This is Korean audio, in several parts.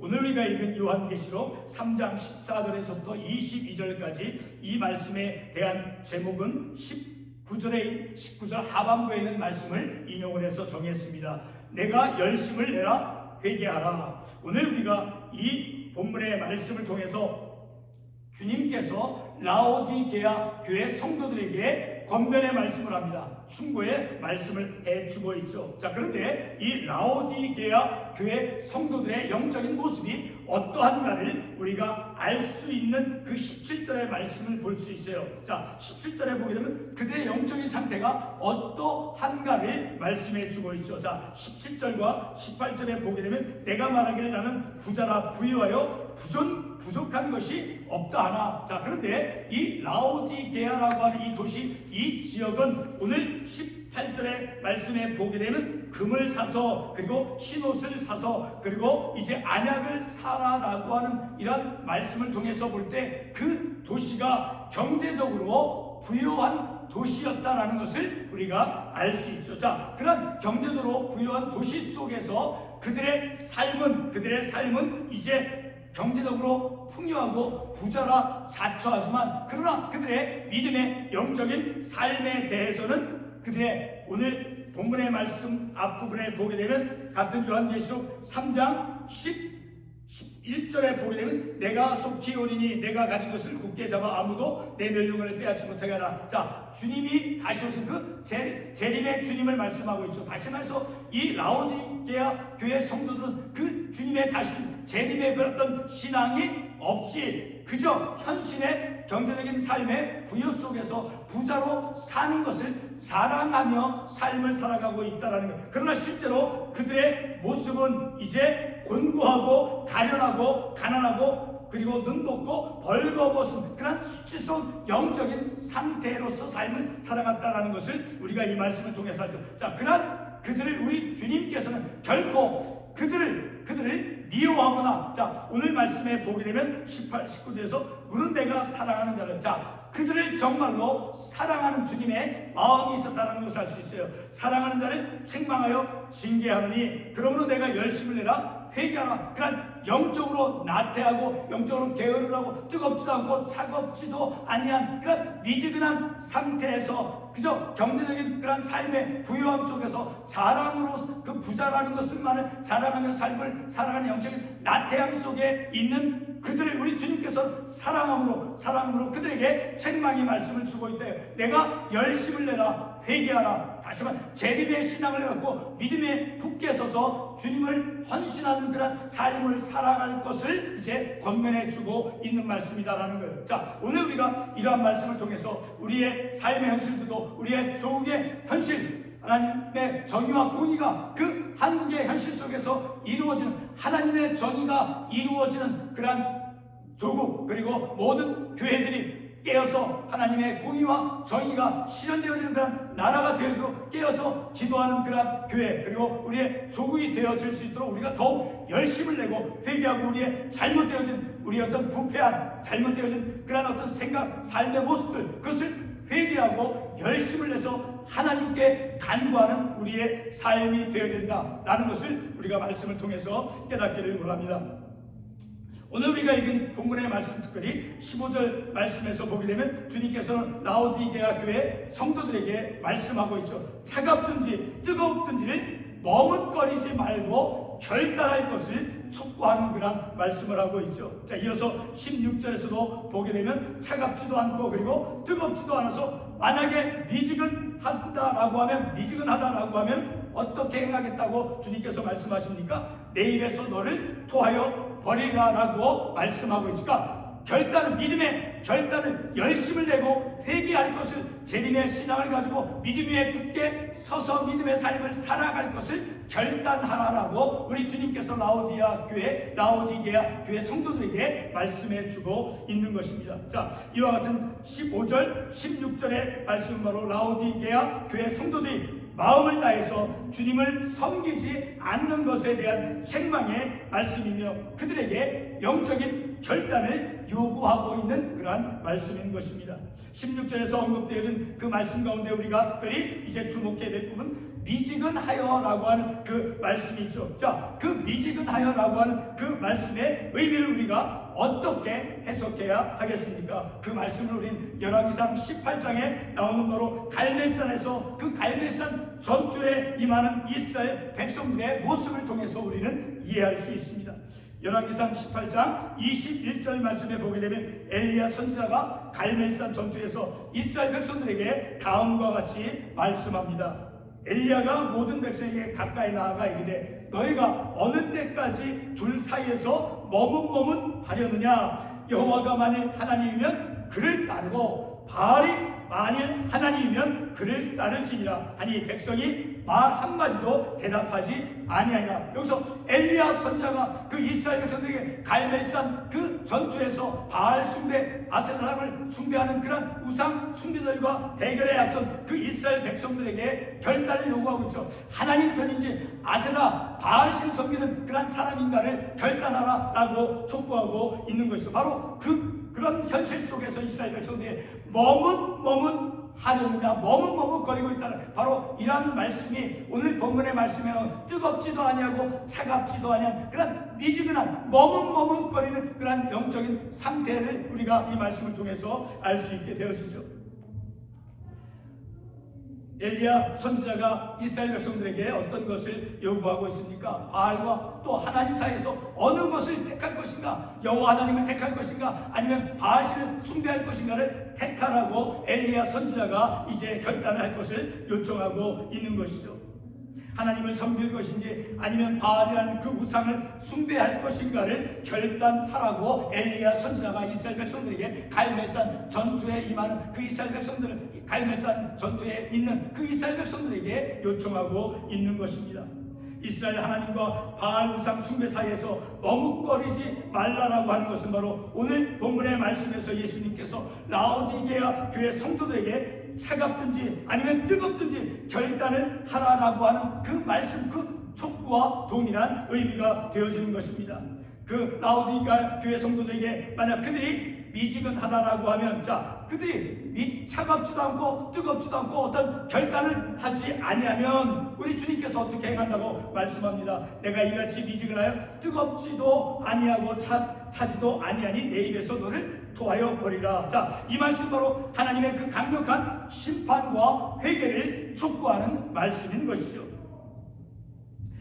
오늘 우리가 읽은 요한계시록 3장 14절에서부터 22절까지 이 말씀에 대한 제목은 19절 하반부에 있는 말씀을 인용을 해서 정했습니다. 내가 열심을 내라 회개하라. 오늘 우리가 이 본문의 말씀을 통해서 주님께서 라오디게아 교회 성도들에게 권면의 말씀을 합니다. 충고의 말씀을 해주고 있죠. 자, 그런데 이 라오디게아 교회 성도들의 영적인 모습이 어떠한가를 우리가 알 수 있는 그 17절의 말씀을 볼 수 있어요. 자, 17절에 보게 되면 그들의 영적인 상태가 어떠한가를 말씀해 주고 있죠. 자, 17절과 18절에 보게 되면 내가 말하기를 나는 부자라 부유하여 부족한 것이 없다 하나. 자, 그런데 이 라오디게아라고 하는 이 도시, 이 지역은 오늘 18절의 말씀에 보게 되면 금을 사서 그리고 흰옷을 사서 그리고 이제 안약을 사라라고 하는 이런 말씀을 통해서 볼 때 그 도시가 경제적으로 부유한 도시였다라는 것을 우리가 알 수 있죠. 자, 그런 경제적으로 부유한 도시 속에서 그들의 삶은 이제 경제적으로 풍요하고 부자라 자처하지만 그러나 그들의 믿음의 영적인 삶에 대해서는 그들의 오늘 본문의 말씀 앞부분에 보게 되면 같은 요한계시록 3장 11절에 보게 되면 내가 속히 오리니 내가 가진 것을 굳게 잡아 아무도 내 멸류관을 빼앗지 못하게 하라. 자, 주님이 다시 오신 그 재림의 주님을 말씀하고 있죠. 다시 말해서 이 라오디게아 교회 성도들은 그 주님의 다시 재림의 그 어떤 신앙이 없이 그저 현실의 경제적인 삶의 부여 속에서 부자로 사는 것을 사랑하며 삶을 살아가고 있다는 것. 그러나 실제로 그들의 모습은 이제 곤고하고 가련하고 가난하고 그리고 눈벗고 벌거벗은 그런 수치스러운 영적인 상태로서 삶을 살아갔다는 것을 우리가 이 말씀을 통해서 알죠. 자, 그런 그들을 우리 주님께서는 결코 그들을 미워하거나, 자, 오늘 말씀에 보게 되면 18, 19절에서 물은 내가 사랑하는 자를, 자, 그들을 정말로 사랑하는 주님의 마음이 있었다는 것을 알 수 있어요. 사랑하는 자를 책망하여 징계하느니 그러므로 내가 열심을 내라 회개하라. 그런 영적으로 나태하고 영적으로 게으르고 뜨겁지도 않고 차갑지도 아니한 그런 미지근한 상태에서 그저 경제적인 그런 삶의 부유함 속에서 자랑으로 그 부자라는 것을만을 자랑하며 삶을 살아가는 영적인 나태함 속에 있는 그들을 우리 주님께서 사랑함으로 그들에게 책망의 말씀을 주고 있대요. 내가 열심을 내라 회개하라. 다시 말해 재림의 신앙을 갖고 믿음에 굳게 서서 주님을 헌신하는 그런 삶을 살아갈 것을 이제 권면해 주고 있는 말씀이다라는 거예요. 자, 오늘 우리가 이러한 말씀을 통해서 우리의 삶의 현실도 우리의 조국의 현실, 하나님의 정의와 공의가 그 한국의 현실 속에서 이루어지는 하나님의 정의가 이루어지는 그러한 조국 그리고 모든 교회들이 깨어서 하나님의 공의와 정의가 실현되어지는 그런 나라가 되어서 깨어서 지도하는 그런 교회 그리고 우리의 조국이 되어질 수 있도록 우리가 더욱 열심을 내고 회개하고 우리의 잘못되어진 우리의 어떤 부패한 잘못되어진 그런 어떤 생각 삶의 모습들 그것을 회개하고 열심을 내서 하나님께 간구하는 우리의 삶이 되어야 된다라는 것을 우리가 말씀을 통해서 깨닫기를 원합니다. 오늘 우리가 읽은 본문의 말씀 특별히 15절 말씀에서 보게 되면 주님께서는 라오디게아 교회 성도들에게 말씀하고 있죠. 차갑든지 뜨겁든지를 머뭇거리지 말고 결단할 것을 촉구하는 그런 말씀을 하고 있죠. 자, 이어서 16절에서도 보게 되면 차갑지도 않고 그리고 뜨겁지도 않아서 만약에 미지근하다라고 하면 어떻게 행하겠다고 주님께서 말씀하십니까? 내 입에서 너를 토하여 버리라라고 말씀하고 있으니까 믿음의 결단을 열심을 내고 회개할 것을 재림의 신앙을 가지고 믿음 위에 굳게 서서 믿음의 삶을 살아갈 것을 결단하라라고 우리 주님께서 라오디게아 교회 성도들에게 말씀해 주고 있는 것입니다. 자, 이와 같은 15절 16절의 말씀은 바로 라오디게아 교회 성도들이 마음을 다해서 주님을 섬기지 않는 것에 대한 책망의 말씀이며 그들에게 영적인 결단을 요구하고 있는 그러한 말씀인 것입니다. 16절에서 언급되어진 그 말씀 가운데 우리가 특별히 이제 주목해야 될 부분 미지근하여라고 하는 그 말씀이 있죠. 자, 그 미지근하여라고 하는 그 말씀의 의미를 우리가 어떻게 해석해야 하겠습니까? 그 말씀을 우린 열왕기상 18장에 나오는 바로 갈멜산에서 그 갈멜산 전투에 임하는 이스라엘 백성들의 모습을 통해서 우리는 이해할 수 있습니다. 열왕기상 18장 21절 말씀에 보게 되면 엘리야 선지자가 갈멜산 전투에서 이스라엘 백성들에게 다음과 같이 말씀합니다. 엘리야가 모든 백성에게 가까이 나아가 이르되 너희가 어느 때까지 둘 사이에서 머뭇머뭇하려느냐? 여호와가 만일 하나님이면 그를 따르고 바알이 만일 하나님이면 그를 따를지니라 하니 백성이 말 한마디도 대답하지 아니하니라. 여기서 엘리야 선지자가 그 이스라엘 백성들에게 갈멜산 그 전투에서 바알 숭배, 아세라를 숭배하는 그런 우상 숭배들과 대결에 앞선 그 이스라엘 백성들에게 결단을 요구하고 있죠. 하나님 편인지 아세라, 바알신 섬기는 그런 사람인가를 결단하라 라고 촉구하고 있는 것이죠. 바로 그런 현실 속에서 이스라엘 백성들이 하려느냐 머뭇머뭇거리고 있다는 바로 이러한 말씀이 오늘 본문의 말씀에는 뜨겁지도 아니하고 차갑지도 아니한 그런 미지근한 머뭇머뭇거리는 그런 영적인 상태를 우리가 이 말씀을 통해서 알 수 있게 되어지죠. 엘리야 선지자가 이스라엘 백성들에게 어떤 것을 요구하고 있습니까? 바알과 또 하나님 사이에서 어느 것을 택할 것인가? 여호와 하나님을 택할 것인가? 아니면 바알신을 숭배할 것인가를 택하라고 엘리야 선지자가 이제 결단을 할 것을 요청하고 있는 것이죠. 하나님을 섬길 것인지 아니면 바알이라는 그 우상을 숭배할 것인가를 결단하라고 엘리야 선지자가 이스라엘 백성들에게 갈멜산 전투에 임하는 그 이스라엘 백성들을 갈멜산 전투에 있는 그 이스라엘 백성들에게 요청하고 있는 것입니다. 이스라엘 하나님과 바알 우상 숭배 사이에서 머뭇거리지 말라라고 하는 것은 바로 오늘 본문의 말씀에서 예수님께서 라오디게아 교회 성도들에게 차갑든지 아니면 뜨겁든지 결단을 하라라고 하는 그 말씀, 그 촉구와 동일한 의미가 되어지는 것입니다. 그 라오디게아 교회 성도들에게 만약 그들이 미지근하다라고 하면 그들이 차갑지도 않고 뜨겁지도 않고 어떤 결단을 하지 아니하면 우리 주님께서 어떻게 행한다고 말씀합니다. 내가 이같이 미지근하여 뜨겁지도 아니하고 차지도 아니하니 내 입에서 너를 토하여 버리라. 이 말씀 바로 하나님의 그 강력한 심판과 회개를 촉구하는 말씀인 것이죠.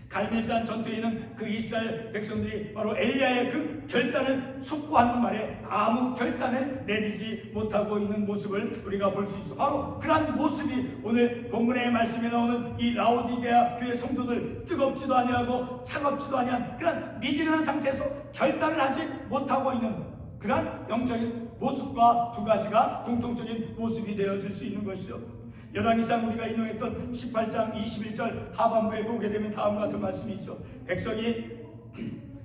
갈멜산 전투에 있는 그 이스라엘 백성들이 바로 엘리야의 그 결단을 촉구하는 말에 아무 결단을 내리지 못하고 있는 모습을 우리가 볼 수 있죠. 바로 그러한 모습이 오늘 본문의 말씀에 나오는 이 라오디게아 교회 성도들 뜨겁지도 아니하고 차갑지도 아니한 그런 미지근한 상태에서 결단을 하지 못하고 있는 그러한 영적인 모습과 두 가지가 공통적인 모습이 되어질 수 있는 것이죠. 열왕기상 우리가 인용했던 18장 21절 하반부에 보게 되면 다음과 같은 말씀이 있죠. 백성이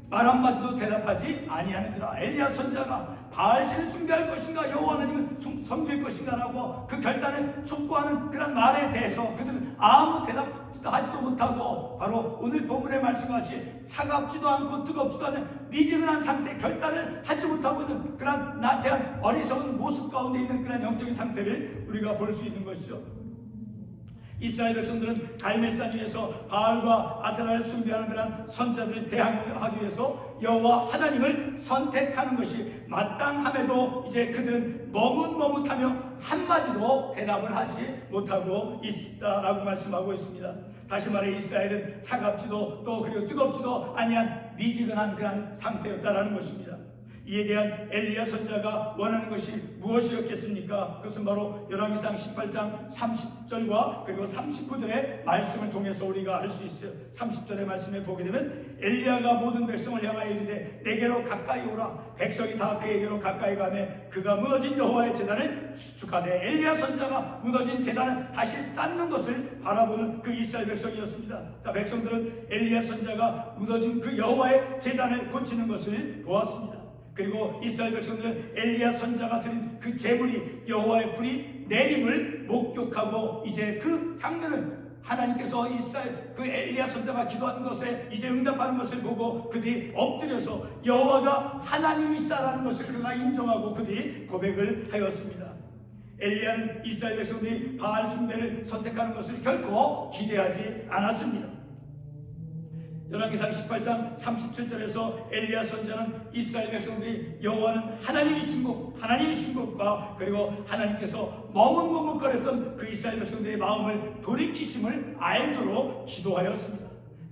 말 한마디도 대답하지 아니하는지라. 엘리야 선지자가 바알신을 숭배할 것인가 여호와 하나님을 섬길 것인가라고 그 결단을 촉구하는 그런 말에 대해서 그들은 아무 대답도 하지도 못하고 바로 오늘 본문의 말씀과 같이 차갑지도 않고 뜨겁지도 않은 미지근한 상태 결단을 하지 못하고 있는 그런 나태한 어리석은 모습 가운데 있는 그런 영적인 상태를 우리가 볼 수 있는 것이죠. 이스라엘 백성들은 갈멜산 위에서 바알과 아세라를 숭배하는 그런 선지자들을 대항하기 위해서 여호와 하나님을 선택하는 것이 마땅함에도 이제 그들은 머뭇머뭇하며 한마디도 대답을 하지 못하고 있다라고 말씀하고 있습니다. 다시 말해 이스라엘은 차갑지도 또 그리고 뜨겁지도 아니한 미지근한 그런 상태였다라는 것입니다. 이에 대한 엘리야 선지자가 원하는 것이 무엇이었겠습니까? 그것은 바로 열왕기상 18장 30절과 그리고 39절의 말씀을 통해서 우리가 알 수 있어요. 30절의 말씀에 보게 되면 엘리야가 모든 백성을 향하여 이르되 내게로 가까이 오라. 백성이 다 그에게로 가까이 가매 그가 무너진 여호와의 제단을 수축하되 엘리야 선지자가 무너진 제단을 다시 쌓는 것을 바라보는 그 이스라엘 백성이었습니다. 백성들은 엘리야 선지자가 무너진 그 여호와의 제단을 고치는 것을 보았습니다. 그리고 이스라엘 백성들은 엘리야 선지자가 드린 그 제물이 여호와의 불이 내림을 목격하고 이제 그 장면을 하나님께서 이스라엘 그 엘리야 선지자가 기도하는 것에 이제 응답하는 것을 보고 그들이 엎드려서 여호와가 하나님이시다라는 것을 그가 인정하고 그들이 고백을 하였습니다. 엘리야는 이스라엘 백성들이 바알 숭배를 선택하는 것을 결코 기대하지 않았습니다. 열왕기상 18장 37절에서 엘리야 선지자는 이스라엘 백성들이 여호와는 하나님이신 것과 그리고 하나님께서 머뭇머뭇거렸던 그 이스라엘 백성들의 마음을 돌이키심을 알도록 기도하였습니다.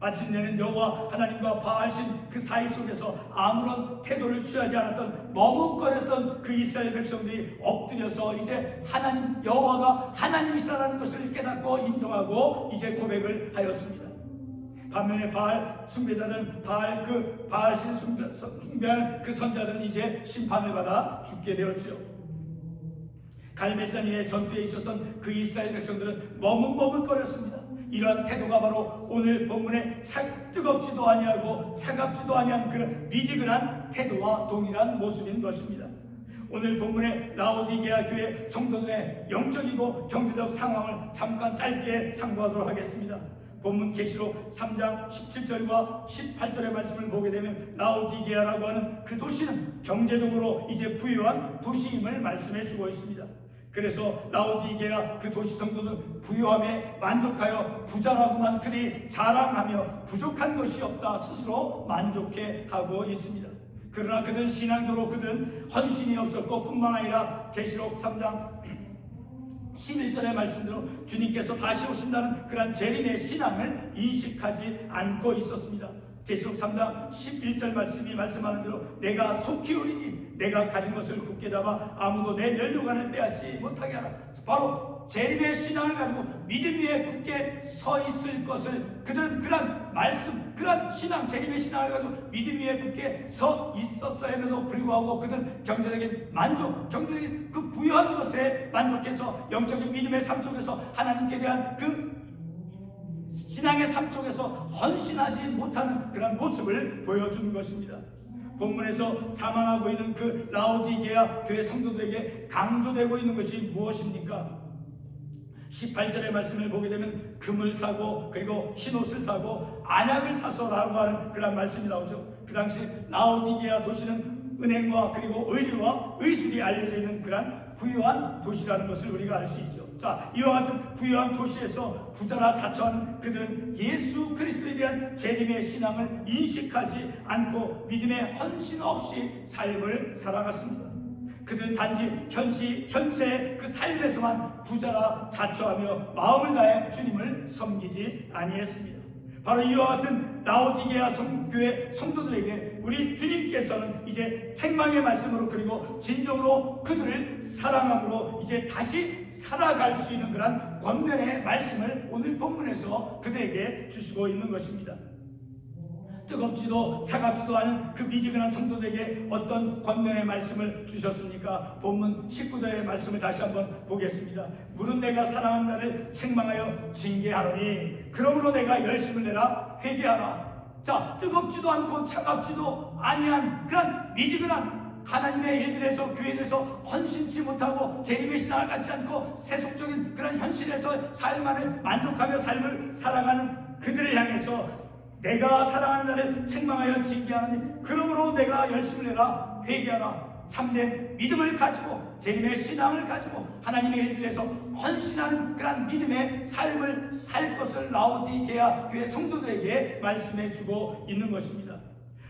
마침내는 여호와 하나님과 바알신 그 사이 속에서 아무런 태도를 취하지 않았던 머뭇거렸던 그 이스라엘 백성들이 엎드려서 이제 하나님 여호와가 하나님이시라는 것을 깨닫고 인정하고 이제 고백을 하였습니다. 반면에 바알 숭배자는 바알신 숭배한 그 선자들은 이제 심판을 받아 죽게 되었지요. 갈멜산의 전투에 있었던 그 이스라엘 백성들은 머뭇머뭇거렸습니다. 이러한 태도가 바로 오늘 본문에 뜨겁지도 아니하고 차갑지도 아니한 그 미지근한 태도와 동일한 모습인 것입니다. 오늘 본문의 라오디게아 교회 성도들의 영적이고 경제적 상황을 잠깐 짧게 상고하도록 하겠습니다. 본문 계시록 3장 17절과 18절의 말씀을 보게 되면 라오디게아라고 하는 그 도시는 경제적으로 이제 부유한 도시임을 말씀해 주고 있습니다. 그래서 라오디게아 그 도시 성도는 부유함에 만족하여 부자라고만 그리 자랑하며 부족한 것이 없다 스스로 만족해하고 있습니다. 그러나 그들은 신앙적으로 그들은 헌신이 없었고 뿐만 아니라 계시록 3장 11절의 말씀대로 주님께서 다시 오신다는 그런 재림의 신앙을 인식하지 않고 있었습니다. 계시록 3장 11절 말씀이 말씀하는 대로 내가 속히 오리니 내가 가진 것을 굳게 잡아 아무도 내 면류관을 빼앗지 못하게 하라. 바로 재림의 신앙을 가지고 믿음 위에 굳게 서 있을 것을 그들은 그런 말씀, 그런 신앙, 재림의 신앙을 가지고 믿음 위에 굳게 서 있었음에도 불구하고 그들은 경제적인 만족, 경제적인 그 부유한 것에 만족해서 영적인 믿음의 삶 속에서 하나님께 대한 그 신앙의 삶 속에서 헌신하지 못하는 그런 모습을 보여주는 것입니다. 본문에서 자만하고 있는 그 라오디게아 교회 성도들에게 강조되고 있는 것이 무엇입니까? 18절의 말씀을 보게 되면 금을 사고 그리고 흰옷을 사고 안약을 사서라고 하는 그런 말씀이 나오죠. 그 당시 라오디게아 도시는 은행과 그리고 의류와 의술이 알려져 있는 그런 부유한 도시라는 것을 우리가 알 수 있죠. 자, 이와 같은 부유한 도시에서 부자라 자처하는 그들은 예수 그리스도에 대한 재림의 신앙을 인식하지 않고 믿음의 헌신 없이 삶을 살아갔습니다. 그들은 단지 현세의 그 삶에서만 부자라 자처하며 마음을 다해 주님을 섬기지 아니했습니다. 바로 이와 같은 라오디게아 교회 성도들에게 우리 주님께서는 이제 책망의 말씀으로 그리고 진정으로 그들을 사랑함으로 이제 다시 살아갈 수 있는 그런 권면의 말씀을 오늘 본문에서 그들에게 주시고 있는 것입니다. 뜨겁지도 차갑지도 않은 그 미지근한 성도들에게 어떤 권면의 말씀을 주셨습니까? 본문 19절의 말씀을 다시 한번 보겠습니다. 물은 내가 사랑하는 나를 책망하여 징계하노니 그러므로 내가 열심을 내라 회개하라. 자, 뜨겁지도 않고 차갑지도 아니한 그런 미지근한 하나님의 일들에서 교회에서 헌신치 못하고 재림의 신앙을 갖지 않고 세속적인 그런 현실에서 삶만을 만족하며 삶을 살아가는 그들을 향해서 내가 사랑하는 나를 책망하여 징계하느니 그러므로 내가 열심을 내라 회개하라. 참된 믿음을 가지고 재림의 신앙을 가지고 하나님의 일들에서 헌신하는 그런 믿음의 삶을 살 것을 라오디게아 교회 성도들에게 말씀해 주고 있는 것입니다.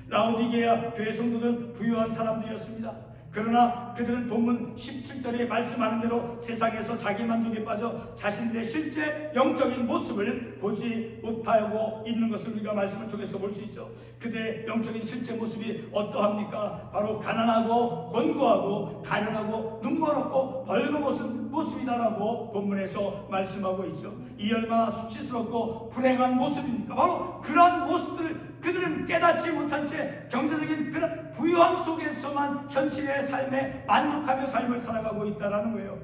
라오디게아 교회 성도들은 부유한 사람들이었습니다. 그러나 그들은 본문 17절에 말씀하는 대로 세상에서 자기 만족에 빠져 자신들의 실제 영적인 모습을 보지 못하고 있는 것을 우리가 말씀을 통해서 볼 수 있죠. 그들의 영적인 실제 모습이 어떠합니까? 바로 가난하고 곤고하고 가련하고 눈먼없고 벌거벗은 모습이다라고 본문에서 말씀하고 있죠. 이 얼마나 수치스럽고 불행한 모습입니까? 바로 그러한 모습들을 그들은 깨닫지 못한 채 경제적인 그런 부유함 속에서만 현실의 삶에 만족하며 삶을 살아가고 있다는 거예요.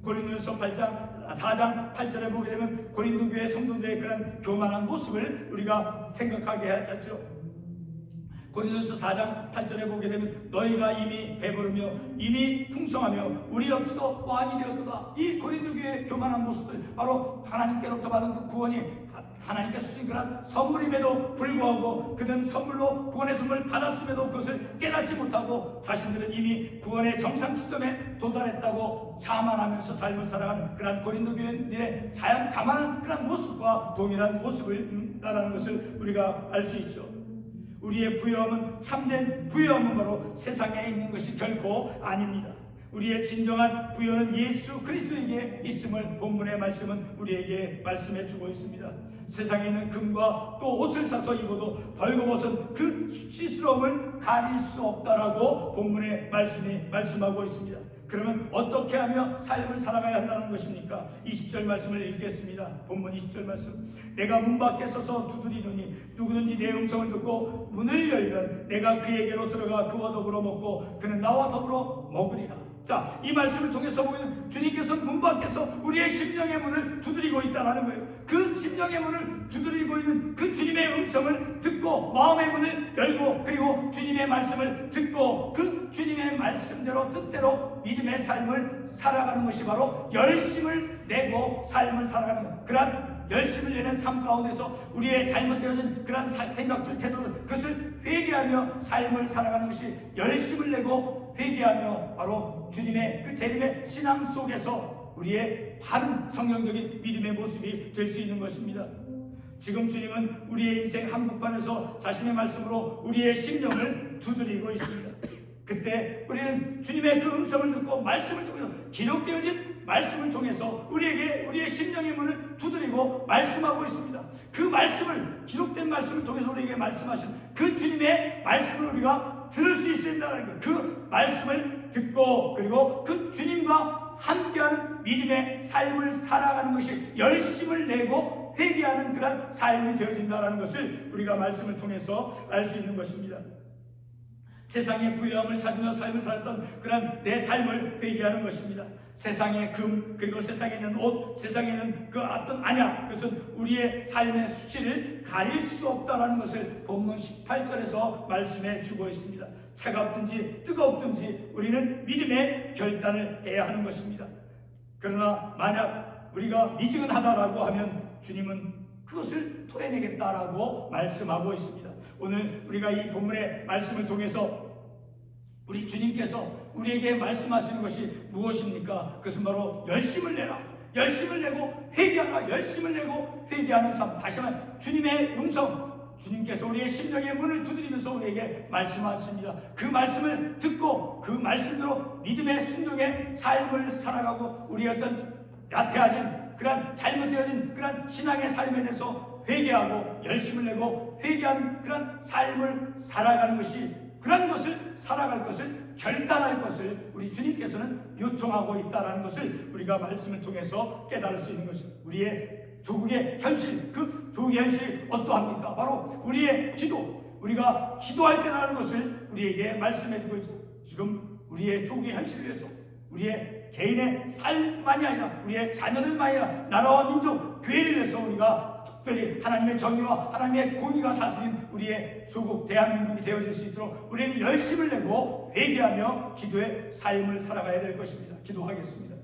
고린도전서 4장 8절에 보게 되면 고린도 교회 성도들의 그런 교만한 모습을 우리가 생각하게 하죠. 고린도전서 4장 8절에 보게 되면 너희가 이미 배부르며 이미 풍성하며 우리 없이도 완이 되었도다. 이 고린도 교회의 교만한 모습들 바로 하나님께로부터 받은 그 구원이 하나님께서 주신 그런 선물임에도 불구하고 그는 선물로 구원의 선물 받았음에도 그것을 깨닫지 못하고 자신들은 이미 구원의 정상 지점에 도달했다고 자만하면서 삶을 살아가는 그런 고린도 교인들의 자만한 그런 모습과 동일한 모습을 따라하는 것을 우리가 알 수 있죠. 우리의 부유함은 참된 부유함은 바로 세상에 있는 것이 결코 아닙니다. 우리의 진정한 부여는 예수 그리스도에게 있음을 본문의 말씀은 우리에게 말씀해 주고 있습니다. 세상에 있는 금과 또 옷을 사서 입어도 벌거벗은 그 수치스러움을 가릴 수 없다라고 본문의 말씀이 말씀하고 있습니다. 그러면 어떻게 하며 삶을 살아가야 한다는 것입니까? 20절 말씀을 읽겠습니다. 본문 20절 말씀. 내가 문 밖에 서서 두드리노니 누구든지 내 음성을 듣고 문을 열면 내가 그에게로 들어가 그와 더불어 먹고 그는 나와 더불어 먹으리라. 자, 이 말씀을 통해서 보면 주님께서 문 밖에서 우리의 심령의 문을 두드리고 있다는 거예요. 그 심령의 문을 두드리고 있는 그 주님의 음성을 듣고 마음의 문을 열고 그리고 주님의 말씀을 듣고 그 주님의 말씀대로 뜻대로 믿음의 삶을 살아가는 것이 바로 열심을 내고 삶을 살아가는 것. 그러한 열심을 내는 삶 가운데서 우리의 잘못되어진 그런 생각들, 태도들 그것을 회개하며 삶을 살아가는 것이 열심을 내고 회개하며 바로 주님의 그 재림의 신앙 속에서 우리의 바른 성경적인 믿음의 모습이 될 수 있는 것입니다. 지금 주님은 우리의 인생 한복판에서 자신의 말씀으로 우리의 심령을 두드리고 있습니다. 그때 우리는 주님의 그 음성을 듣고 말씀을 통해서 기록되어진 말씀을 통해서 우리에게 우리의 심령의 문을 두드리고 말씀하고 있습니다. 그 말씀을 기록된 말씀을 통해서 우리에게 말씀하신 그 주님의 말씀을 우리가 들을 수 있어야 한다는 것. 그 말씀을 듣고 그리고 그 주님과 함께하는 믿음의 삶을 살아가는 것이 열심을 내고 회개하는 그런 삶이 되어진다는 것을 우리가 말씀을 통해서 알 수 있는 것입니다. 세상의 부유함을 찾으며 삶을 살았던 그런 내 삶을 회개하는 것입니다. 세상의 금 그리고 세상에 있는 옷, 세상에 있는 그 어떤 안약, 그것은 우리의 삶의 수치를 가릴 수 없다는 것을 본문 18절에서 말씀해 주고 있습니다. 차갑든지 뜨겁든지 우리는 믿음의 결단을 해야 하는 것입니다. 그러나 만약 우리가 미지근하다라고 하면 주님은 그것을 토해내겠다라고 말씀하고 있습니다. 오늘 우리가 이 본문의 말씀을 통해서 우리 주님께서 우리에게 말씀하시는 것이 무엇입니까? 그것은 바로 열심을 내라, 열심을 내고 회개하라, 열심을 내고 회개하는 삶. 다시 말해 주님의 음성, 주님께서 우리의 심령의 문을 두드리면서 우리에게 말씀하십니다. 그 말씀을 듣고 그 말씀대로 믿음의 순종의 삶을 살아가고 우리의 어떤 나태해진 그런 잘못되어진 그런 신앙의 삶에 대해서 회개하고 열심을 내고 회개하는 그런 삶을 살아가는 것이, 그런 것을 살아갈 것을 결단할 것을 우리 주님께서는 요청하고 있다는 것을 우리가 말씀을 통해서 깨달을 수 있는 것입니다. 우리의 조국의 현실, 그 조국의 현실이 어떠합니까? 바로 우리의 기도, 우리가 기도할 때라는 것을 우리에게 말씀해 주고 있습니다. 지금 우리의 조국의 현실을 위해서 우리의 개인의 삶만이 아니라 우리의 자녀들만이 아니라 나라와 민족, 교회를 위해서 우리가 특별히 하나님의 정의와 하나님의 공의가 다스린 우리의 조국 대한민국이 되어질 수 있도록 우리는 열심을 내고 회개하며 기도의 삶을 살아가야 될 것입니다. 기도하겠습니다.